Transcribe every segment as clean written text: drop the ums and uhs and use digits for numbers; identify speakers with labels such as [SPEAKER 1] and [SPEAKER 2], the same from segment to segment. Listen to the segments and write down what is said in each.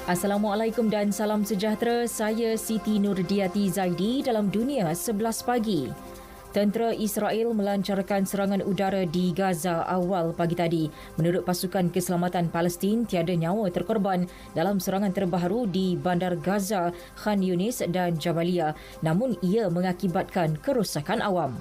[SPEAKER 1] Assalamualaikum dan salam sejahtera. Saya Siti Nurdiati Zaidi dalam Dunia 11 Pagi. Tentera Israel melancarkan serangan udara di Gaza awal pagi tadi. Menurut pasukan keselamatan Palestin, tiada nyawa terkorban dalam serangan terbaru di Bandar Gaza, Khan Yunis dan Jabalia. Namun ia mengakibatkan kerosakan awam.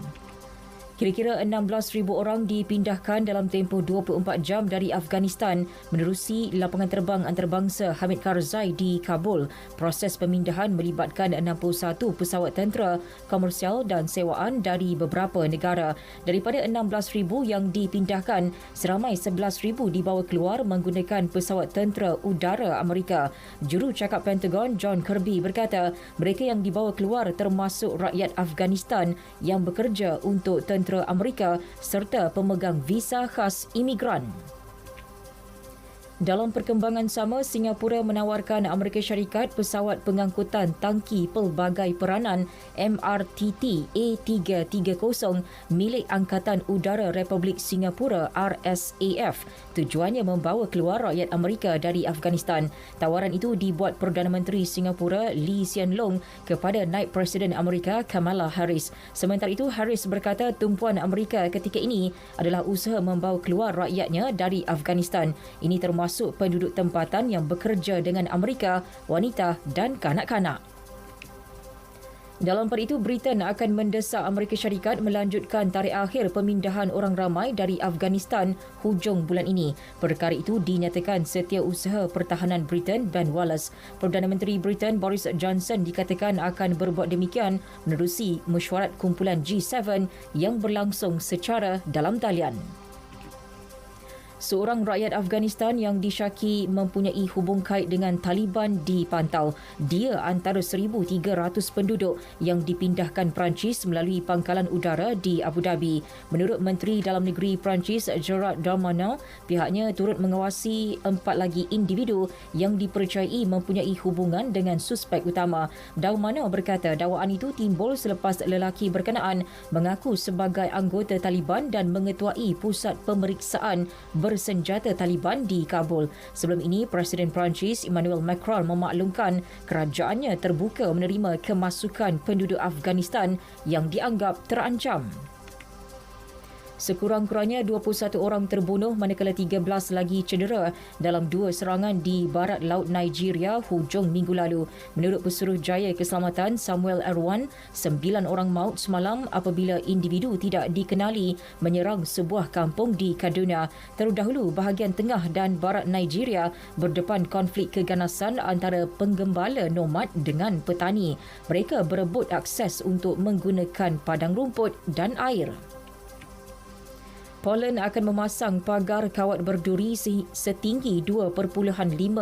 [SPEAKER 1] Kira-kira 16,000 orang dipindahkan dalam tempoh 24 jam dari Afghanistan menerusi lapangan terbang antarabangsa Hamid Karzai di Kabul. Proses pemindahan melibatkan 61 pesawat tentera, komersial dan sewaan dari beberapa negara. Daripada 16,000 yang dipindahkan, seramai 11,000 dibawa keluar menggunakan pesawat tentera udara Amerika. Jurucakap Pentagon John Kirby berkata, mereka yang dibawa keluar termasuk rakyat Afghanistan yang bekerja untuk tentera Amerika serta pemegang visa khas imigran. Dalam perkembangan sama, Singapura menawarkan Amerika Syarikat pesawat pengangkutan tangki pelbagai peranan MRTT A330 milik Angkatan Udara Republik Singapura RSAF. Tujuannya membawa keluar rakyat Amerika dari Afghanistan. Tawaran itu dibuat Perdana Menteri Singapura Lee Hsien Loong kepada Naib Presiden Amerika Kamala Harris. Sementara itu, Harris berkata tumpuan Amerika ketika ini adalah usaha membawa keluar rakyatnya dari Afghanistan. Ini termasuk penduduk tempatan yang bekerja dengan Amerika, wanita dan kanak-kanak. Dalam pada itu, Britain akan mendesak Amerika Syarikat melanjutkan tarikh akhir pemindahan orang ramai dari Afghanistan hujung bulan ini. Perkara itu dinyatakan Setiausaha Pertahanan Britain Ben Wallace. Perdana Menteri Britain Boris Johnson dikatakan akan berbuat demikian menerusi mesyuarat kumpulan G7 yang berlangsung secara dalam talian. Seorang rakyat Afghanistan yang disyaki mempunyai hubung kait dengan Taliban dipantau. Dia antara 1,300 penduduk yang dipindahkan Perancis melalui pangkalan udara di Abu Dhabi. Menurut Menteri Dalam Negeri Perancis Gerard Darmanin, pihaknya turut mengawasi 4 lagi individu yang dipercayai mempunyai hubungan dengan suspek utama. Darmanin berkata dakwaan itu timbul selepas lelaki berkenaan mengaku sebagai anggota Taliban dan mengetuai pusat pemeriksaan bersenjata Taliban di Kabul. Sebelum ini, Presiden Perancis Emmanuel Macron memaklumkan kerajaannya terbuka menerima kemasukan penduduk Afghanistan yang dianggap terancam. Sekurang-kurangnya 21 orang terbunuh manakala 13 lagi cedera dalam 2 serangan di barat laut Nigeria hujung minggu lalu. Menurut Pesuruhjaya Keselamatan Samuel Erwan, 9 orang maut semalam apabila individu tidak dikenali menyerang sebuah kampung di Kaduna. Terdahulu, bahagian tengah dan barat Nigeria berdepan konflik keganasan antara penggembala nomad dengan petani. Mereka berebut akses untuk menggunakan padang rumput dan air. Poland akan memasang pagar kawat berduri setinggi 2.5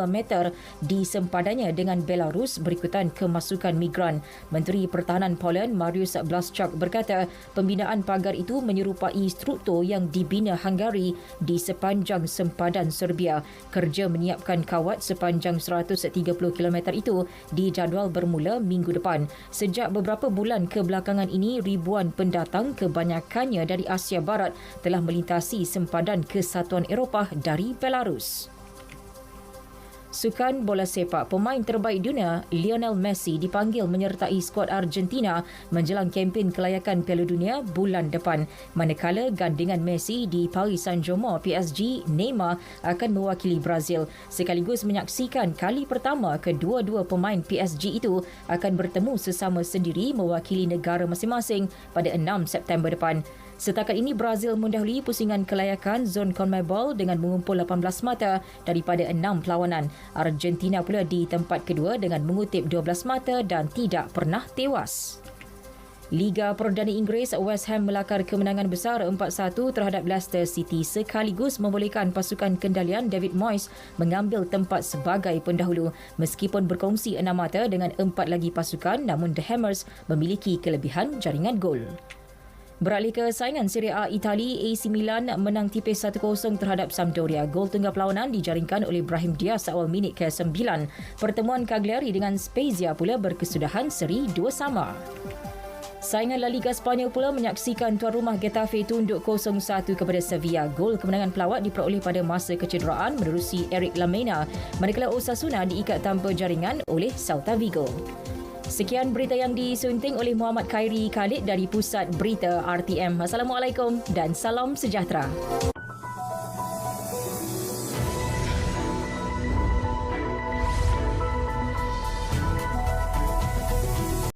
[SPEAKER 1] meter di sempadannya dengan Belarus berikutan kemasukan migran. Menteri Pertahanan Poland Mariusz Blaszczak berkata pembinaan pagar itu menyerupai struktur yang dibina Hungary di sepanjang sempadan Serbia. Kerja menyiapkan kawat sepanjang 130 km itu dijadual bermula minggu depan. Sejak beberapa bulan kebelakangan ini, ribuan pendatang kebanyakannya dari Asia Barat telah melintasi sempadan Kesatuan Eropah dari Belarus. Sukan bola sepak, pemain terbaik dunia Lionel Messi dipanggil menyertai skuad Argentina menjelang kempen kelayakan Piala Dunia bulan depan. Manakala gandingan Messi di Paris Saint-Germain PSG, Neymar akan mewakili Brazil, sekaligus menyaksikan kali pertama kedua-dua pemain PSG itu akan bertemu sesama sendiri mewakili negara masing-masing pada 6 September depan. Setakat ini, Brazil mendahului pusingan kelayakan zon CONMEBOL dengan mengumpul 18 mata daripada 6 perlawanan. Argentina pula di tempat kedua dengan mengutip 12 mata dan tidak pernah tewas. Liga Perdana Inggeris, West Ham melakar kemenangan besar 4-1 terhadap Leicester City sekaligus membolehkan pasukan kendalian David Moyes mengambil tempat sebagai pendahulu. Meskipun berkongsi 6 mata dengan 4 lagi pasukan, namun The Hammers memiliki kelebihan jaringan gol. Beralih ke saingan Serie A Itali, AC Milan menang tipis 1-0 terhadap Sampdoria. Gol tunggal perlawanan dijaringkan oleh Brahim Diaz awal minit ke-9. Pertemuan Cagliari dengan Spezia pula berkesudahan seri 2-2. Saingan La Liga Sepanyol pula menyaksikan tuan rumah Getafe tunduk 0-1 kepada Sevilla. Gol kemenangan pelawat diperoleh pada masa kecederaan menerusi Eric Lamela, manakala Osasuna diikat tanpa jaringan oleh Celta Vigo. Sekian berita yang disunting oleh Muhammad Khairi Khalid dari Pusat Berita RTM. Assalamualaikum dan salam sejahtera.